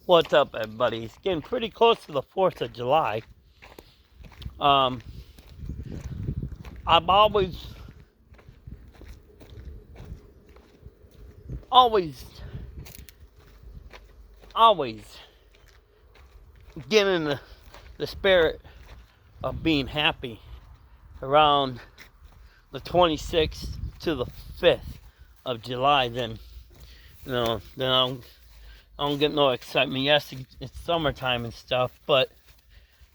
What's up, everybody? It's getting pretty close to the 4th of July. I've always getting the spirit of being happy around the 26th to the 5th of July. Then I don't get no excitement. Yes, it's summertime and stuff, but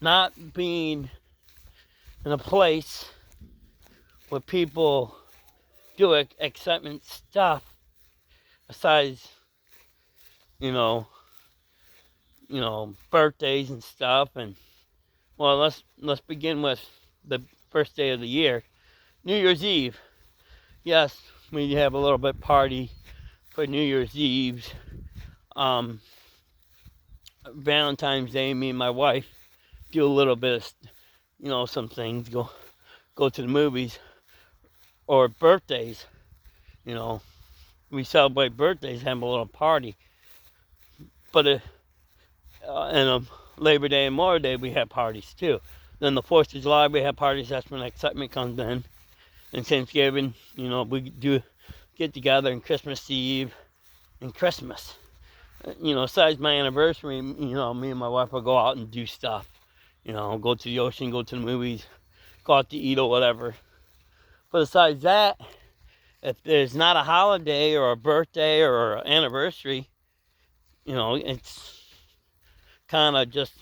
not being in a place where people do excitement stuff besides, birthdays and stuff. And well, let's begin with the first day of the year, New Year's Eve. Yes, we have a little bit party for New Year's Eve. Valentine's Day, me and my wife do a little bit of, some things. Go to the movies. Or birthdays, we celebrate birthdays, have a little party. But and Labor Day and Memorial Day, we have parties too. Then the 4th of July, we have parties. That's when excitement comes in. And Thanksgiving, we do get together, and Christmas Eve and Christmas. Besides my anniversary, me and my wife will go out and do stuff. Go to the ocean, go to the movies, go out to eat or whatever. But besides that, if there's not a holiday or a birthday or an anniversary, it's kind of just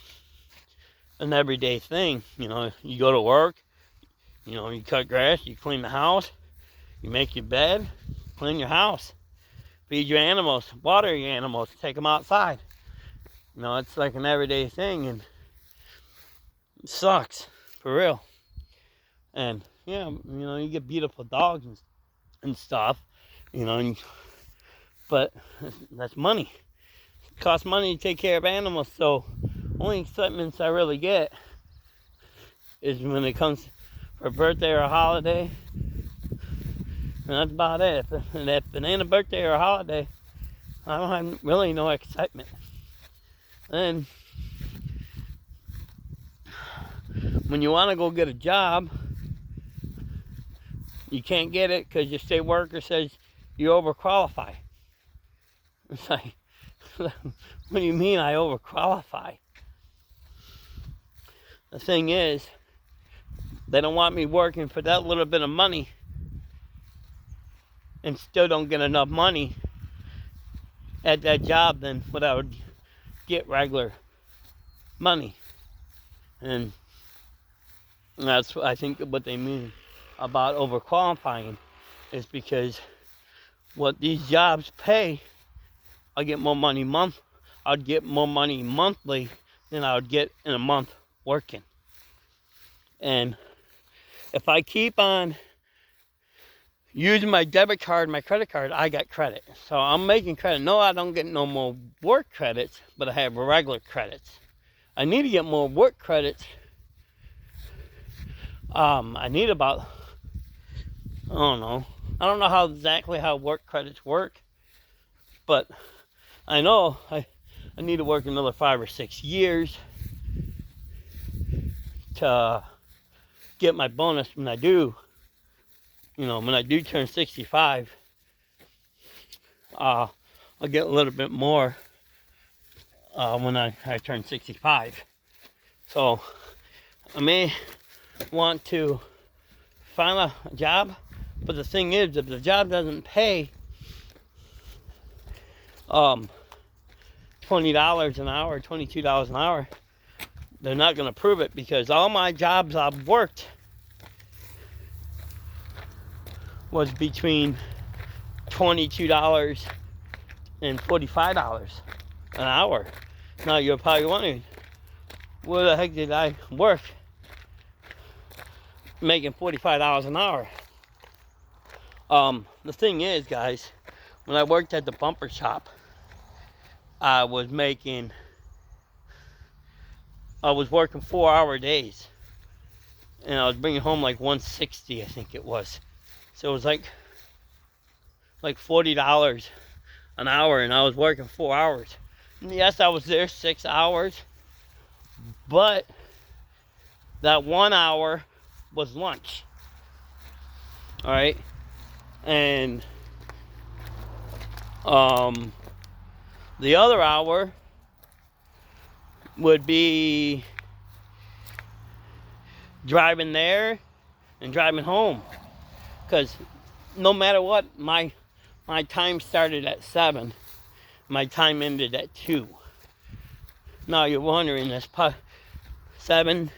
an everyday thing. You go to work, you cut grass, you clean the house, you make your bed, clean your house, feed your animals, water your animals, take them outside. It's like an everyday thing, and it sucks, for real. And yeah, you get beautiful dogs and stuff, but that's money. It costs money to take care of animals, so only excitements I really get is when it comes for a birthday or a holiday, and that's about it. If it ain't a birthday or a holiday, I don't have really no excitement. And when you want to go get a job, you can't get it because your state worker says you overqualify. It's like, what do you mean I overqualify? The thing is, they don't want me working for that little bit of money and still don't get enough money at that job than what I would get regular money. And that's, I think, what they mean about overqualifying, is because what these jobs pay, I get more money I'd get more money monthly than I would get in a month working. And if I keep on using my debit card, my credit card, I got credit. So I'm making credit. No, I don't get no more work credits, but I have regular credits. I need to get more work credits. I need about, I don't know exactly how work credits work, but I know I need to work another 5 or 6 years to get my bonus when I do turn 65. I'll get a little bit more when I turn 65. So I may want to find a job, but the thing is, if the job doesn't pay $20 an hour, $22 an hour, they're not going to prove it, because all my jobs I've worked was between $22 and $45 an hour. Now you're probably wondering, where the heck did I work making $45 an hour? The thing is, guys, when I worked at the bumper shop, I was working 4-hour days, and I was bringing home like $160, I think it was. So it was like $40 an hour, and I was working 4 hours. Yes, I was there 6 hours, but that 1 hour was lunch. All right, and the other hour would be driving there and driving home, because no matter what, my time started at 7. My time ended at 2. Now you're wondering, that's 7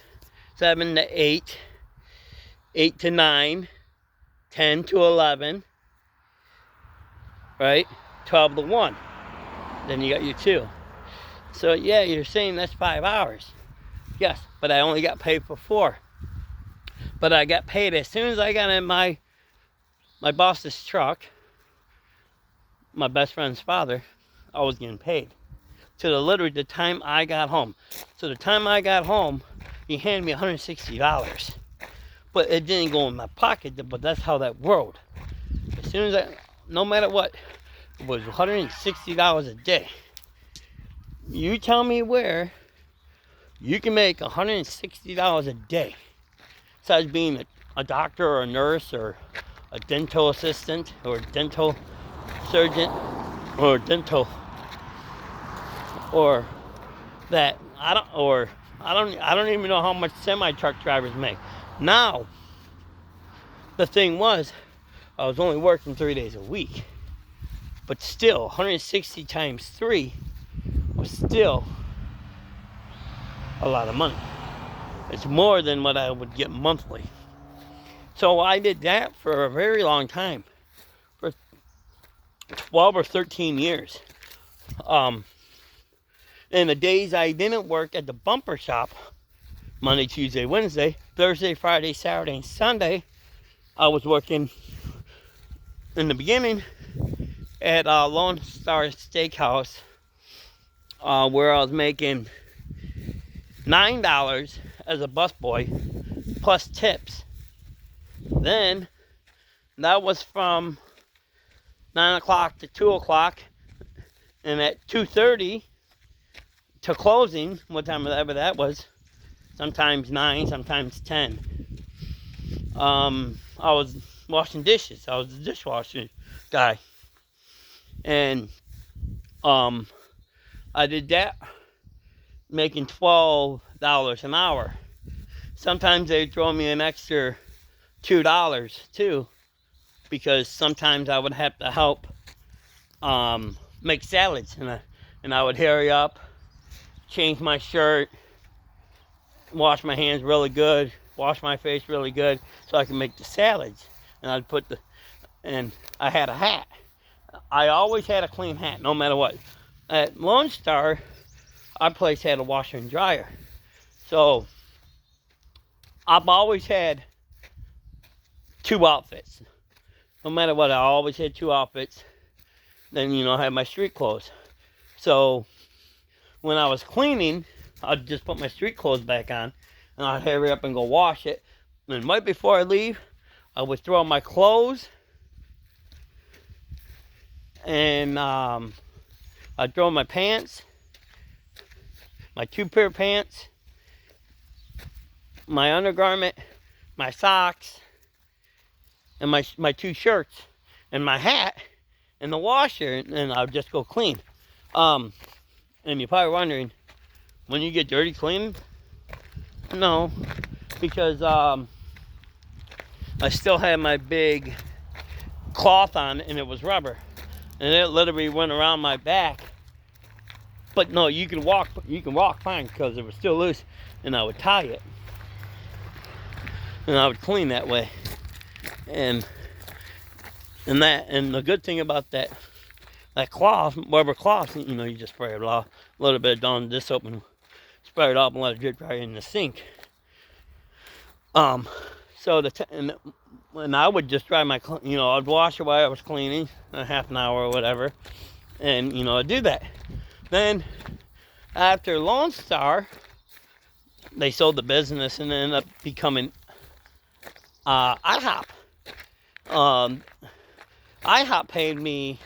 to 8, 8 to 9, 10 to 11, right? 12 to 1. Then you got your 2. So yeah, you're saying that's 5 hours. Yes, but I only got paid for 4. But I got paid as soon as I got in my boss's truck, my best friend's father, I was getting paid. To literally the time I got home. So the time I got home, he handed me $160. But it didn't go in my pocket, but that's how that rolled. As soon as no matter what, it was $160 a day. You tell me where you can make $160 a day, besides being a doctor or a nurse or a dental assistant or a dental surgeon or a dental, or that I don't even know how much semi-truck drivers make. Now, the thing was, I was only working 3 days a week, but still 160 times 3 was still a lot of money. It's more than what I would get monthly. So I did that for a very long time, for 12 or 13 years. And the days I didn't work at the bumper shop, Monday, Tuesday, Wednesday, Thursday, Friday, Saturday, and Sunday, I was working in the beginning at Lone Star Steakhouse, where I was making $9 as a busboy plus tips. Then that was from 9 o'clock to 2 o'clock, and at 2:30 to closing, what time ever that was, sometimes 9, sometimes 10. I was washing dishes. I was a dishwasher guy, and I did that, making $12 an hour. Sometimes they'd throw me an extra $2 too, because sometimes I would have to help make salads, and I would hurry up, change my shirt, wash my hands really good, wash my face really good, so I can make the salads. And I'd and I had a hat. I always had a clean hat, no matter what. At Lone Star, our place had a washer and dryer. So I've always had 2 outfits. No matter what, I always had 2 outfits. Then, I had my street clothes. So when I was cleaning, I'd just put my street clothes back on, and I'd hurry up and go wash it. And right before I leave, I would throw on my clothes, and I'd throw on my pants, my 2 pair of pants, my undergarment, my socks, and my 2 shirts, and my hat, in the washer, and I'd just go clean. And you're probably wondering, when you get dirty cleaning? No, because I still had my big cloth on, and it was rubber, and it literally went around my back. But no, you can walk fine, because it was still loose, and I would tie it, and I would clean that way. And the good thing about that cloth, rubber cloth, you just spray it off, a little bit of Dawn dish soap, and spray it off and let it drip right in the sink. So and I would just dry my, I'd wash it while I was cleaning, a half an hour or whatever, and I'd do that. Then after Lone Star, they sold the business and ended up becoming IHOP. IHOP paid me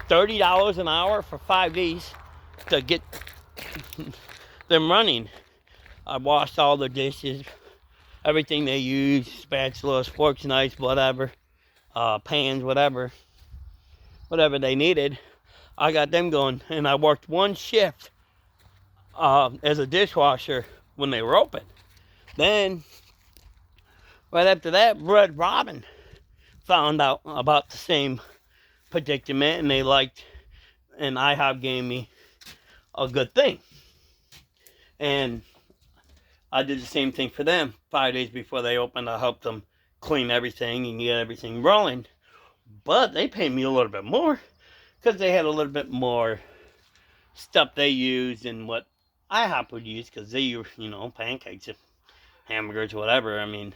$30 an hour for 5 days to get them running. I washed all the dishes, everything they use, spatulas, forks, knives, whatever, pans, whatever they needed. I got them going, and I worked one shift as a dishwasher when they were open. Then, right after that, Red Robin found out about the same predicament, and and IHOP gave me a good thing. And I did the same thing for them 5 days before they opened. I helped them clean everything and get everything rolling. But they paid me a little bit more because they had a little bit more stuff they used than what IHOP would use, because they use, pancakes, hamburgers, whatever. I mean,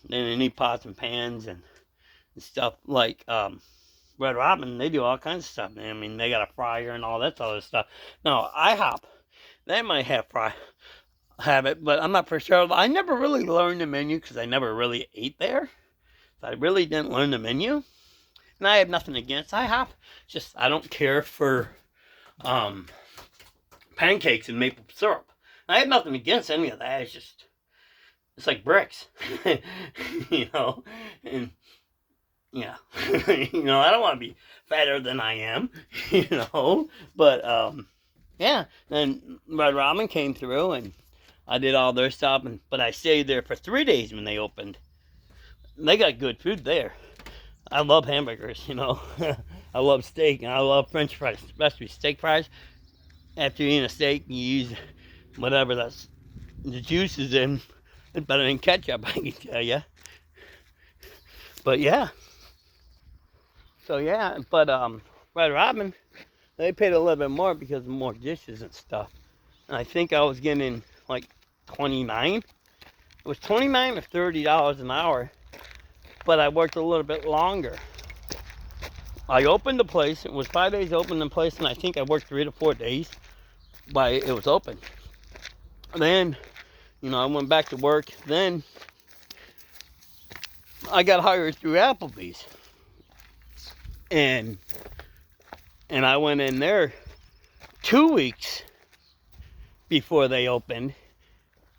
they need pots and pans and stuff like Red Robin. They do all kinds of stuff. I mean, they got a fryer and all that other stuff. Now, IHOP, they might have it, but I'm not for sure. I never really learned the menu because I never really ate there. So I really didn't learn the menu. And I have nothing against IHOP. Just I don't care for pancakes and maple syrup. I have nothing against any of that. It's like bricks, and yeah, I don't want to be fatter than I am, but yeah. Then Red Robin came through, and I did all their stuff, but I stayed there for 3 days when they opened. They got good food there. I love hamburgers, I love steak, and I love French fries, especially steak fries. After eating a steak, you use whatever the juice is in. It's better than ketchup, I can tell you. But yeah. So yeah, but Red Robin, they paid a little bit more because of more dishes and stuff. And I think I was getting like $29. It was $29 or $30 an hour, but I worked a little bit longer. I opened the place. It was 5 days open in place, and I think I worked 3 to 4 days while it was open. Then, I went back to work. Then I got hired through Applebee's, and I went in there 2 weeks before they opened,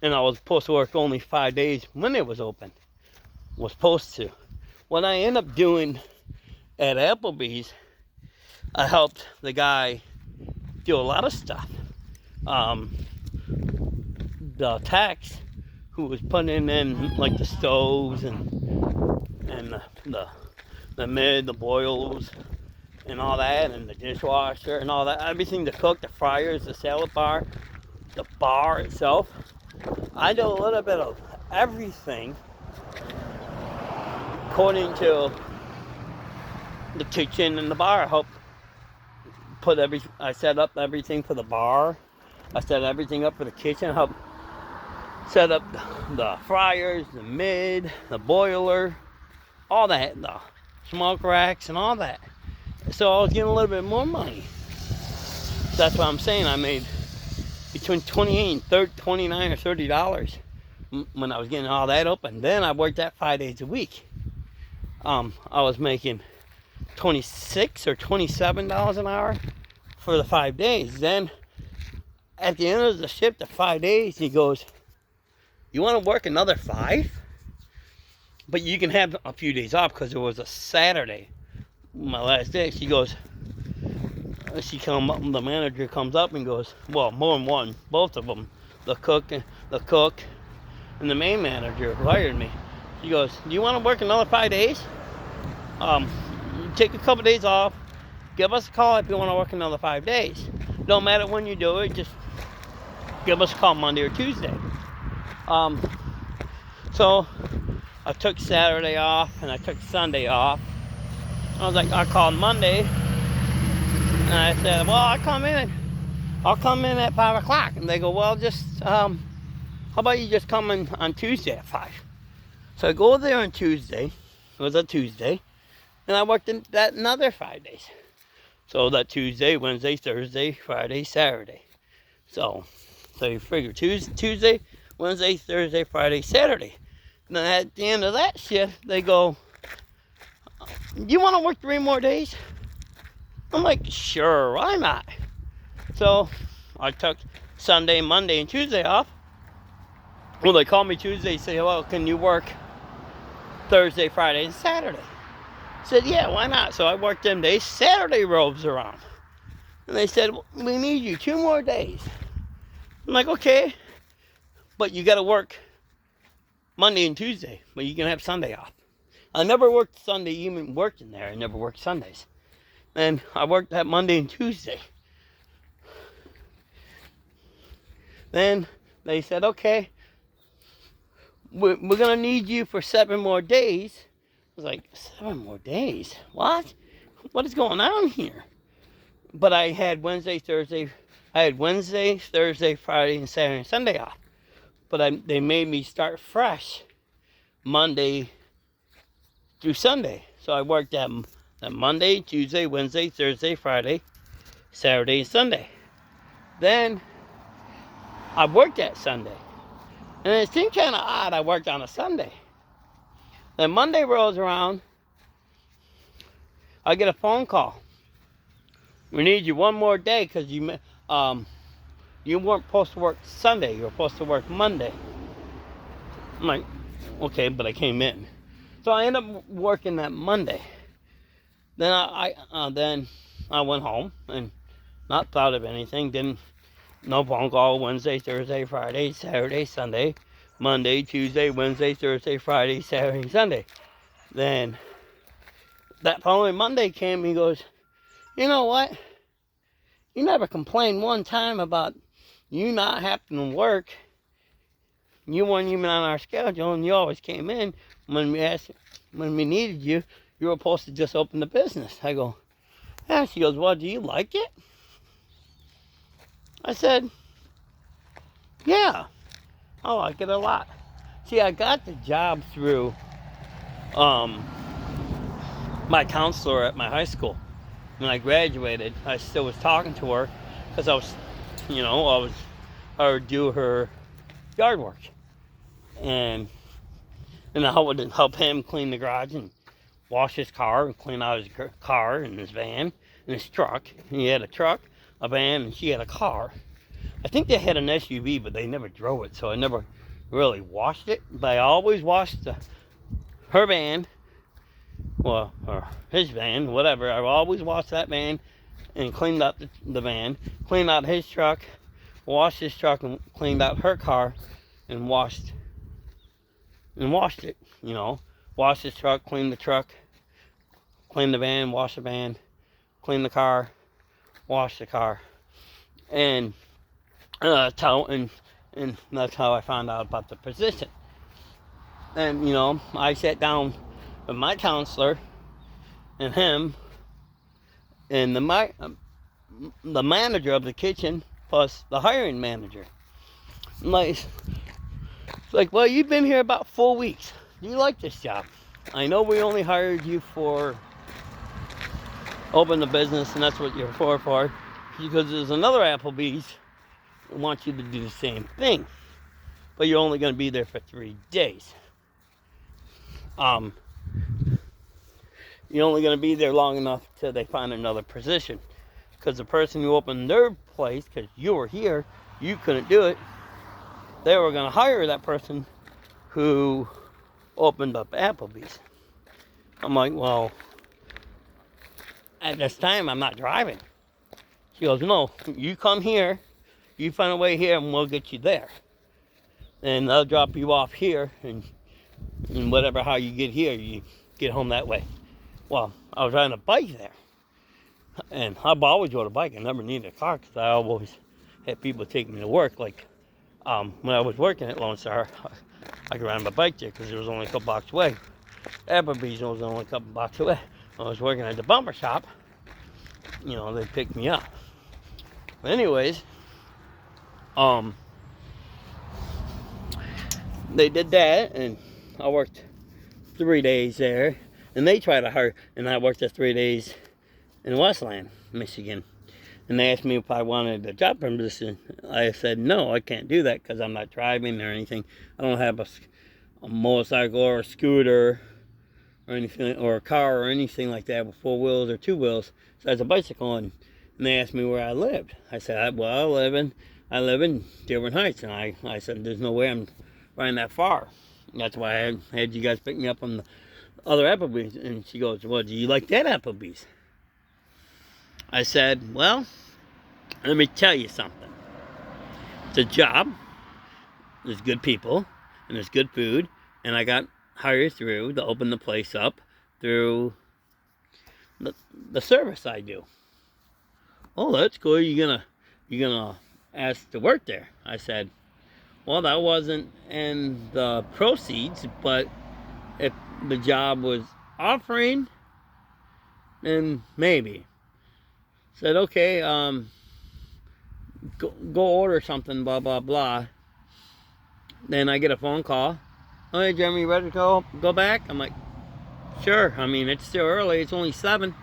and I was supposed to work only 5 days when it was open. Was supposed to. What I ended up doing at Applebee's, I helped the guy do a lot of stuff. The techs who was putting in like the stoves and the boils and all that, and the dishwasher and all that, everything to cook, the fryers, the salad bar, the bar itself. I do a little bit of everything according to the kitchen and the bar. I helped I set up everything for the bar. I set everything up for the kitchen. I helped set up the fryers, the mid, the boiler, all that, the smoke racks and all that. So I was getting a little bit more money. That's what I'm saying. I made between $28 and $29 or $30 when I was getting all that open. Then I worked that 5 days a week. I was making $26 or $27 an hour for the 5 days. Then at the end of the shift of 5 days, he goes, "You want to work another 5? But you can have a few days off," because it was a Saturday, my last day. She goes, the manager comes up and goes, well, more than one, both of them, the cook and the main manager who hired me. She goes, "Do you want to work another 5 days? Take a couple days off. Give us a call if you want to work another 5 days. Don't matter when you do it, just give us a call Monday or Tuesday." So I took Saturday off and I took Sunday off. I was like, I called Monday and I said, "Well, I'll come in at 5 o'clock. And they go, "Well, just how about you just come in on Tuesday at 5? So I go there on Tuesday. It was a Tuesday, and I worked that another 5 days. So that Tuesday, Wednesday, Thursday, Friday, Saturday. So you figure Tuesday, Wednesday, Thursday, Friday, Saturday. And then at the end of that shift, they go, "You want to work 3 more days?" I'm like, sure, why not? So I took Sunday, Monday, and Tuesday off. Well, they called me Tuesday, say, well, can you work Thursday, Friday, and Saturday? I said, yeah, why not? So I worked them days. Saturday rolls around. And they said, well, we need you 2 more days. I'm like, okay, but you got to work Monday and Tuesday, but you can have Sunday off. I never worked Sunday, even working there. I never worked Sundays. And I worked that Monday and Tuesday. Then they said, okay, we're going to need you for 7 more days. I was like, 7 more days? What? What is going on here? But I had Wednesday, Thursday, Friday, and Saturday and Sunday off. But they made me start fresh Monday through Sunday. So I worked that Monday, Tuesday, Wednesday, Thursday, Friday, Saturday, and Sunday. Then I worked that Sunday. And it seemed kind of odd I worked on a Sunday. Then Monday rolls around. I get a phone call. We need you 1 more day because you weren't supposed to work Sunday. You were supposed to work Monday. I'm like, okay, but I came in. So I ended up working that Monday. Then I went home and not thought of anything. No phone call Wednesday, Thursday, Friday, Saturday, Sunday, Monday, Tuesday, Wednesday, Thursday, Friday, Saturday, Sunday. Then that following Monday came. He goes, you know what? You never complained one time about you not having to work. You weren't even on our schedule, and you always came in when we needed you. You were supposed to just open the business. I go, yeah. She goes, well, do you like it? I said, yeah, I like it a lot. See, I got the job through my counselor at my high school. When I graduated, I still was talking to her because I would do her yard work. And I would help him clean the garage and wash his car and clean out his car and his van and his truck. He had a truck, a van, and she had a car. I think they had an SUV, but they never drove it, so I never really washed it. But I always washed her van, or his van, whatever. I always washed that van and cleaned out the van, cleaned out his truck, washed his truck, and cleaned out her car, and washed it. Washed his truck, cleaned the truck, cleaned the van, washed the van, cleaned the car, washed the car, and that's how I found out about the position. And I sat down with my counselor and him and the manager of the kitchen plus the hiring manager. I'm like, well, you've been here about 4 weeks. Do you like this job? I know we only hired you for open the business, and that's what you're for, because there's another Applebee's that wants you to do the same thing, but you're only going to be there for 3 days. You're only going to be there long enough till they find another position, because the person who opened their place, because you were here, you couldn't do it. They were going to hire that person who opened up Applebee's. I'm like, well, at this time, I'm not driving. She goes, no, you come here, you find a way here, and we'll get you there. And I'll drop you off here, and whatever, how you get here, you get home that way. Well, I was riding a bike there. And I've always rode a bike. I never needed a car because I always had people take me to work. Like, when I was working at Lone Star, I could ride my bike there because it was only a couple blocks away. Applebee's was only a couple blocks away. When I was working at the bumper shop, they picked me up. But anyways, they did that, and I worked 3 days there. And they tried to hire, and I worked the 3 days in Westland, Michigan. And they asked me if I wanted a job position. I said, no, I can't do that because I'm not driving or anything. I don't have a motorcycle or a scooter or anything, or a car or anything like that with 4 wheels or 2 wheels. So I had a bicycle, and they asked me where I lived. I said, well, I live in Dearborn Heights, and I said, there's no way I'm riding that far. And that's why I had you guys pick me up on the other Applebee's. And she goes, well, do you like that Applebee's? I said, well, let me tell you something. It's a job. There's good people, and there's good food, and I got hired through to open the place up through the service I do. Oh, that's cool. You gonna ask to work there? I said, well, that wasn't in the proceeds, but if the job was offering, then maybe. Said, okay, go order something, blah, blah, blah. Then I get a phone call. Oh, hey, Jeremy, you ready to go back? I'm like, sure. I mean, it's still early. It's only 7.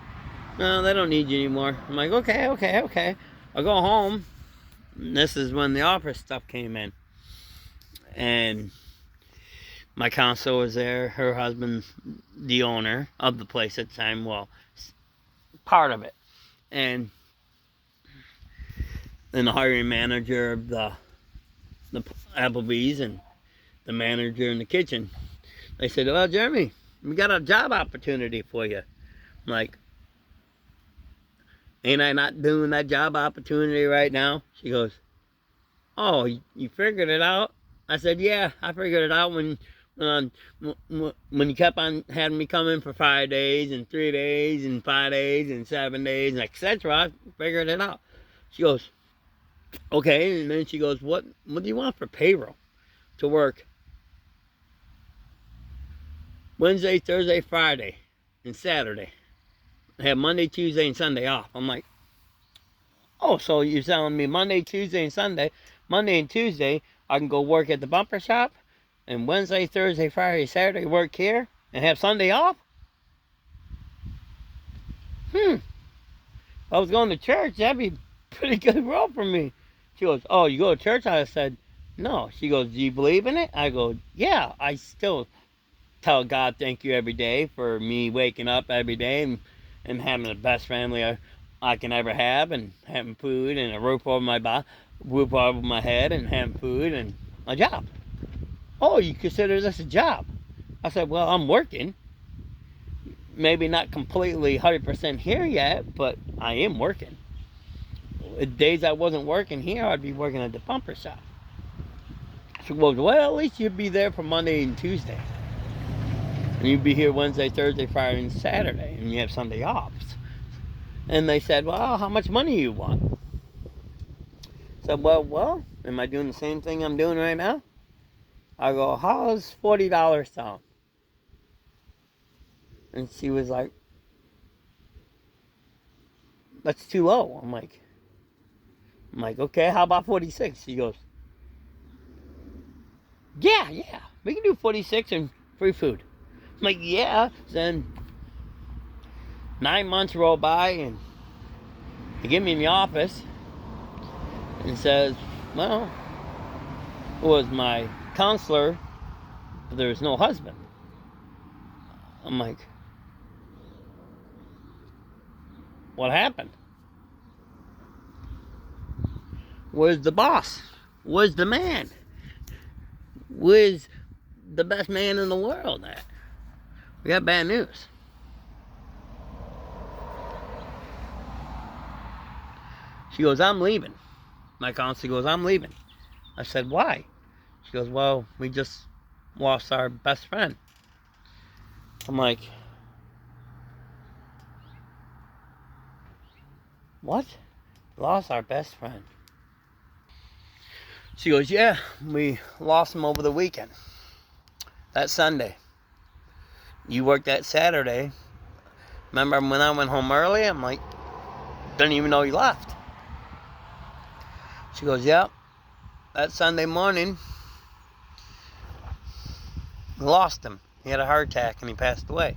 No, they don't need you anymore. I'm like, okay. I go home. And this is when the office stuff came in. And my counsel was there. Her husband, the owner of the place at the time, well, part of it. And then the hiring manager of the Applebee's and the manager in the kitchen. They said, well, Jeremy, we got a job opportunity for you. I'm like, ain't I not doing that job opportunity right now? She goes, oh, you figured it out? I said, yeah, I figured it out when you kept on having me come in for 5 days and 3 days and 5 days and 7 days, and etc. I figured it out. She goes, okay. And then she goes, what do you want for payroll to work Wednesday, Thursday, Friday, and Saturday? I have Monday, Tuesday, and Sunday off. I'm like, oh, so you're telling me Monday, Tuesday, and Sunday, Monday and Tuesday, I can go work at the bumper shop, and Wednesday, Thursday, Friday, Saturday, work here, and have Sunday off? If I was going to church, that'd be a pretty good role for me. She goes, oh, you go to church? I said, no. She goes, do you believe in it? I go, yeah, I still tell God thank you every day for me waking up every day and having the best family I can ever have, and having food and a roof over my head, and having food and a job. Oh, you consider this a job? I said, well, I'm working. Maybe not completely 100% here yet, but I am working. The days I wasn't working here, I'd be working at the bumper shop. She goes, well, at least you'd be there for Monday and Tuesday. And you'd be here Wednesday, Thursday, Friday, and Saturday, and you have Sunday off. And they said, well, how much money you want? I said, well, am I doing the same thing I'm doing right now? I go, how's $40 sound? And she was like, that's too low. I'm like, okay, how about 46? She goes, yeah, we can do 46 and free food. I'm like, yeah. Then 9 months roll by, and they get me in the office and says, well, it was my counselor, but there's no husband. I'm like, what happened? Where's the boss? Where's the man? Where's the best man in the world at? We got bad news. She goes, I'm leaving. My counselor goes, I'm leaving. I said, why? She goes, well, we just lost our best friend. I'm like, what? Lost our best friend? She goes, yeah, we lost him over the weekend. That Sunday. You worked that Saturday. Remember when I went home early? I'm like, didn't even know he left. She goes, yep, that Sunday morning, we lost him. He had a heart attack and he passed away.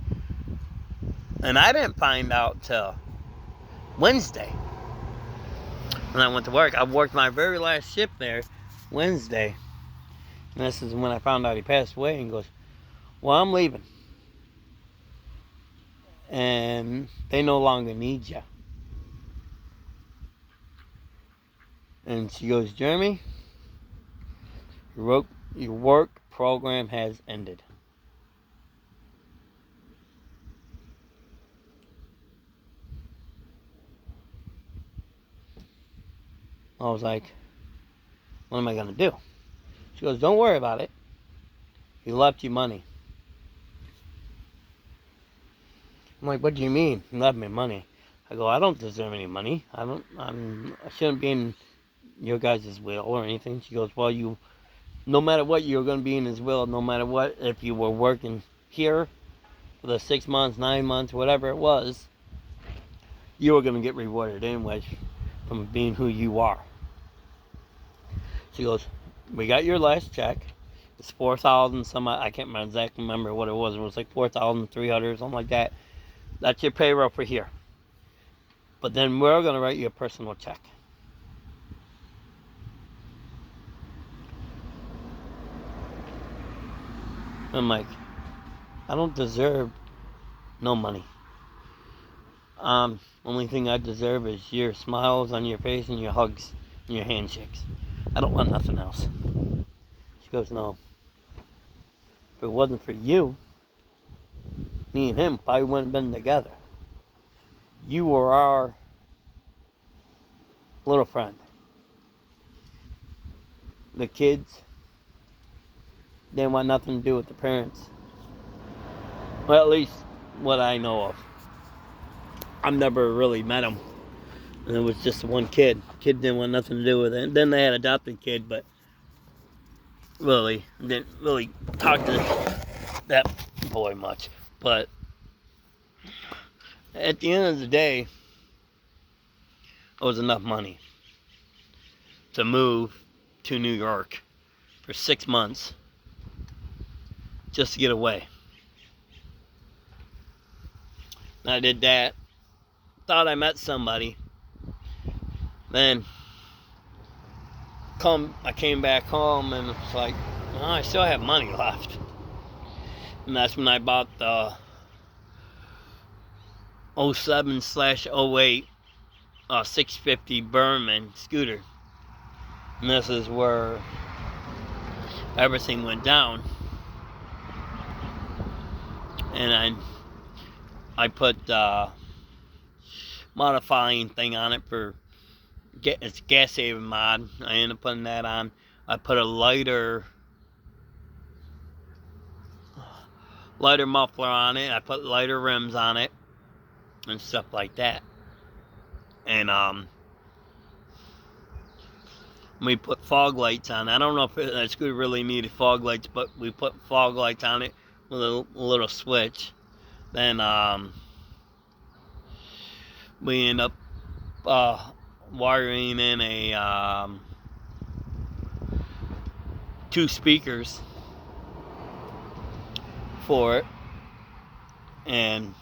And I didn't find out till Wednesday when I went to work. I worked my very last shift there Wednesday. And this is when I found out he passed away. And he goes, well, I'm leaving. and they no longer need you. And she goes, Jeremy, your work program has ended. I was like, what am I going to do? She goes, don't worry about it. He left you money. I'm like, what do you mean? He left me money. I go, I don't deserve any money. I shouldn't be in your guys' will or anything. She goes, well, no matter what, you're going to be in his will. No matter what, if you were working here for the 6 months, 9 months, whatever it was, you were going to get rewarded anyway from being who you are. She goes, we got your last check. It's 4,000 some. I can't exactly remember what it was. It was like 4,300 or something like that. That's your payroll for here. But then we're going to write you a personal check. I'm like, I don't deserve no money. Only thing I deserve is your smiles on your face and your hugs and your handshakes. I don't want nothing else. She goes, no. If it wasn't for you, me and him probably wouldn't have been together. You were our little friend. The kids didn't want nothing to do with the parents. Well, at least what I know of. I've never really met them. And it was just one kid. Kid didn't want nothing to do with it. And then they had an adopted kid, but really didn't really talk to that boy much. But at the end of the day, it was enough money to move to New York for 6 months just to get away. And I did that. Thought I met somebody. Then I came back home and it's like, oh, I still have money left. And that's when I bought the 07/08 650 Berman scooter. And this is where everything went down. And I put modifying thing on it for it's gas saving mod. I ended up putting that on. I put a lighter muffler on it. I put lighter rims on it and stuff like that. And we put fog lights on. I don't know if that scooter really needed fog lights, but we put fog lights on it with a little switch. Then we end up wiring in a 2 speakers for it, and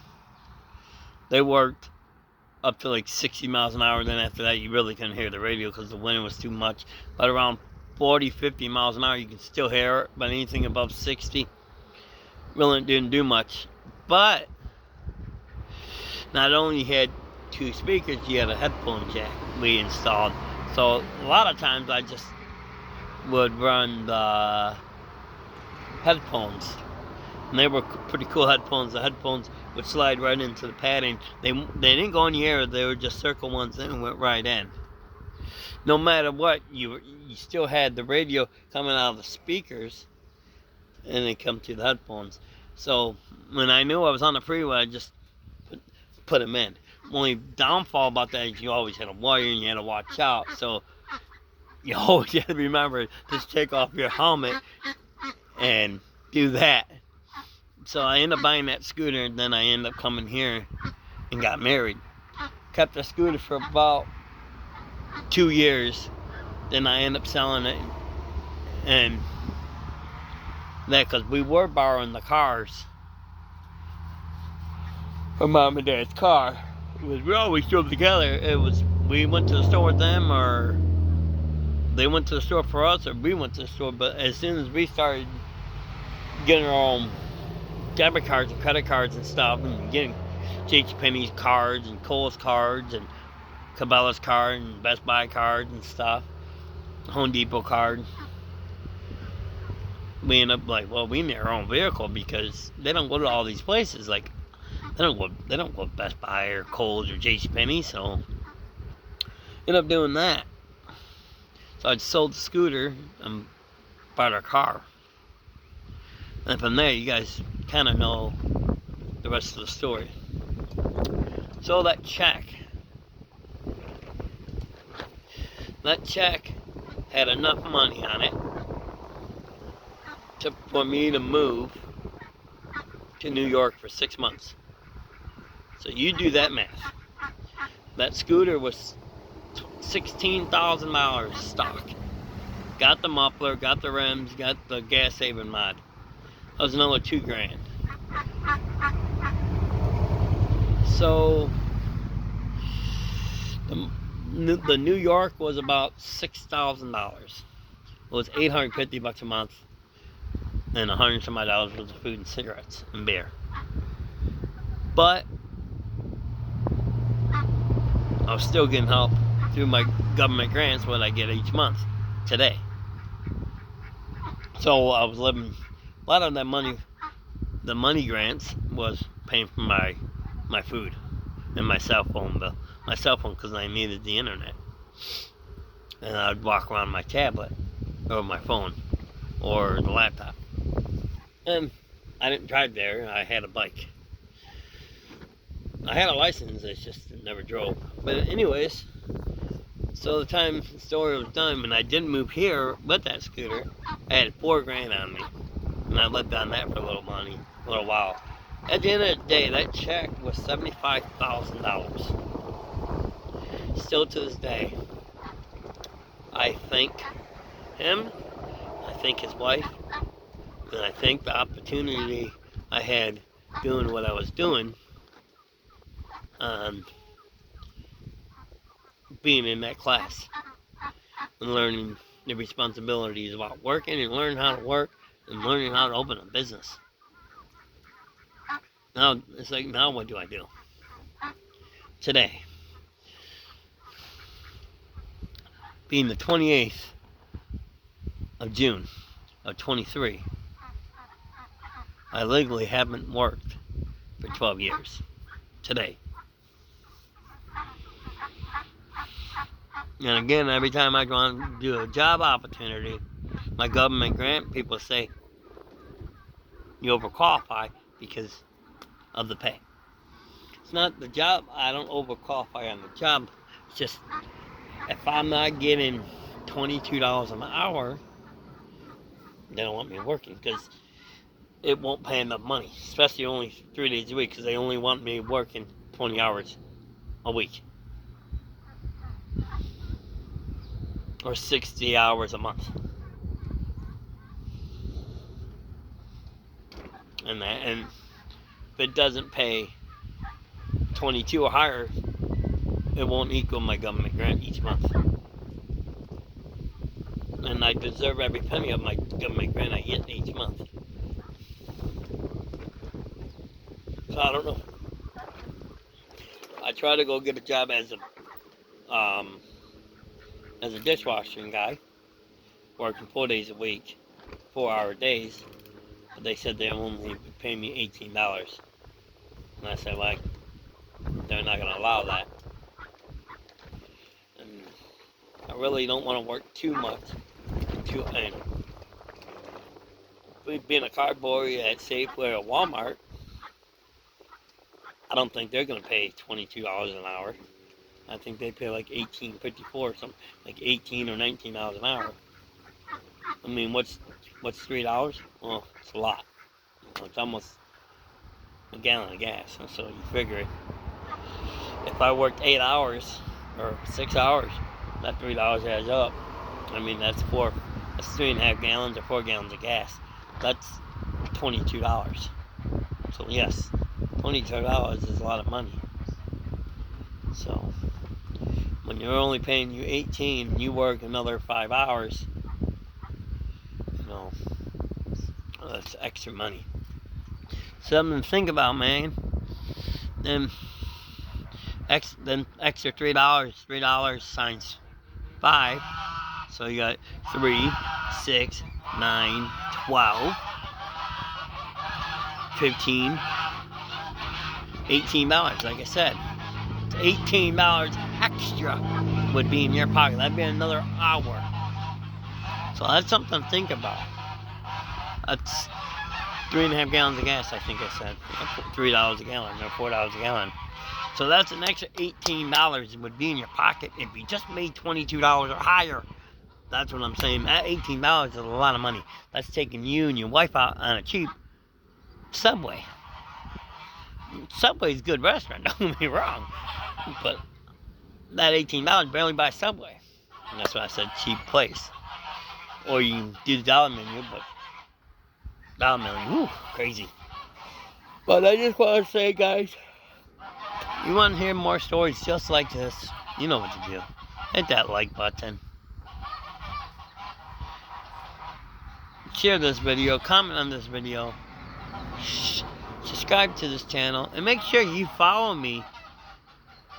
they worked up to like 60 miles an hour. Then after that you really couldn't hear the radio because the wind was too much. But around 40-50 miles an hour you can still hear it, but anything above 60 really didn't do much. But not only had 2 speakers, you had a headphone jack we installed. So a lot of times I just would run the headphones, and they were pretty cool headphones. The headphones would slide right into the padding. They didn't go in the air. They were just circle ones and went right in. No matter what, you still had the radio coming out of the speakers, and they come to the headphones. So when I knew I was on the freeway, I just put them in. Only downfall about that is you always had a wire and you had to watch out. So you always had to remember just take off your helmet and do that. So I ended up buying that scooter, and then I ended up coming here and got married. Kept the scooter for about 2 years. Then I ended up selling it, and that because we were borrowing the cars from Mom and Dad's car. We always drove together. It was we went to the store with them, or they went to the store for us, or we went to the store. But as soon as we started getting our own debit cards and credit cards and stuff, and getting JCPenney's cards and Kohl's cards and Cabela's card and Best Buy cards and stuff. Home Depot card. We end up like, well, we need our own vehicle because they don't go to all these places. Like, they don't go to Best Buy or Kohl's or JCPenney, so end up doing that. So I sold the scooter and bought our car. And from there, you guys kind of know the rest of the story. So that check had enough money on it for me to move to New York for 6 months. So you do that math. That scooter was 16,000 miles stock. Got the muffler, got the rims, got the gas saving mod. That was another $2,000. So the New York was about $6,000. It was $850 a month, and $100 some odd dollars worth of food and cigarettes and beer. But I was still getting help through my government grants, what I get each month today. So I was living, a lot of that money, the money grants was paying for my food and my cell phone bill. My cell phone because I needed the internet. And I'd walk around my tablet or my phone or the laptop. And I didn't drive there, I had a bike. I had a license, it's just never drove. But anyways, so the time the story was done, when I did move here with that scooter, I had $4,000 on me. And I lived on that for a little while. At the end of the day, that check was $75,000. Still to this day, I thank him, I thank his wife, and I thank the opportunity I had doing what I was doing, being in that class and learning the responsibilities about working and learning how to work and learning how to open a business. Now, it's like, now what do I do? Today, being the 28th of June of 23, I legally haven't worked for 12 years. Today. And again, every time I go on to do a job opportunity, my government grant people say, you overqualify because of the pay. It's not the job, I don't overqualify on the job. It's just, if I'm not getting $22 an hour, they don't want me working because it won't pay enough money, especially only 3 days a week because they only want me working 20 hours a week. Or 60 hours a month. And if it doesn't pay 22 or higher, it won't equal my government grant each month. And I deserve every penny of my government grant I get each month. So I don't know. I try to go get a job as a dishwashing guy, working 4 days a week, 4-hour days. But they said they only pay me $18. And I said, like, they're not going to allow that. And I really don't want to work too much. And being a cardboard at Safeway or Walmart, I don't think they're going to pay $22 an hour. I think they pay like $18.54 or something, like $18 or $19 an hour. I mean, what's $3? Well, it's a lot. It's almost a gallon of gas. So you figure it. If I worked 8 hours or 6 hours, that $3 adds up. I mean, that's 3.5 gallons or 4 gallons of gas. That's $22. So yes, $22 is a lot of money. So when you're only paying you 18 and you work another 5 hours, you know, that's extra money. Something to think about, man. then extra $3 times 5. So you got 3, 6, 9, 12, 15, $18. Like I said, $18 extra would be in your pocket. That'd be another hour. So that's something to think about. That's 3.5 gallons of gas, I think I said. $3 a gallon or $4 a gallon. So that's an extra $18 would be in your pocket if you just made $22 or higher. That's what I'm saying. That $18 is a lot of money. That's taking you and your wife out on a cheap Subway. Subway's a good restaurant, don't get me wrong. But that $18 barely buys Subway. And that's why I said cheap place. Or you can do the dollar menu, but dollar menu, whew, crazy. But I just want to say, guys, you want to hear more stories just like this, you know what to do. Hit that like button. Share this video, comment on this video, subscribe to this channel, and make sure you follow me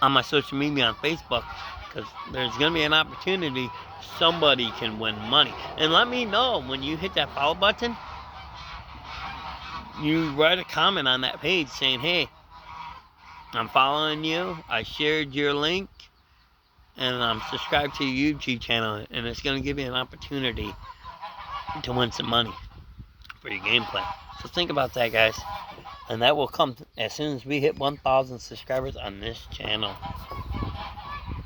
on my social media on Facebook, because there's going to be an opportunity somebody can win money. And let me know when you hit that follow button, you write a comment on that page saying, hey, I'm following you, I shared your link, and I'm subscribed to your YouTube channel, and it's going to give you an opportunity to win some money for your gameplay. So think about that, guys. And that will come as soon as we hit 1,000 subscribers on this channel.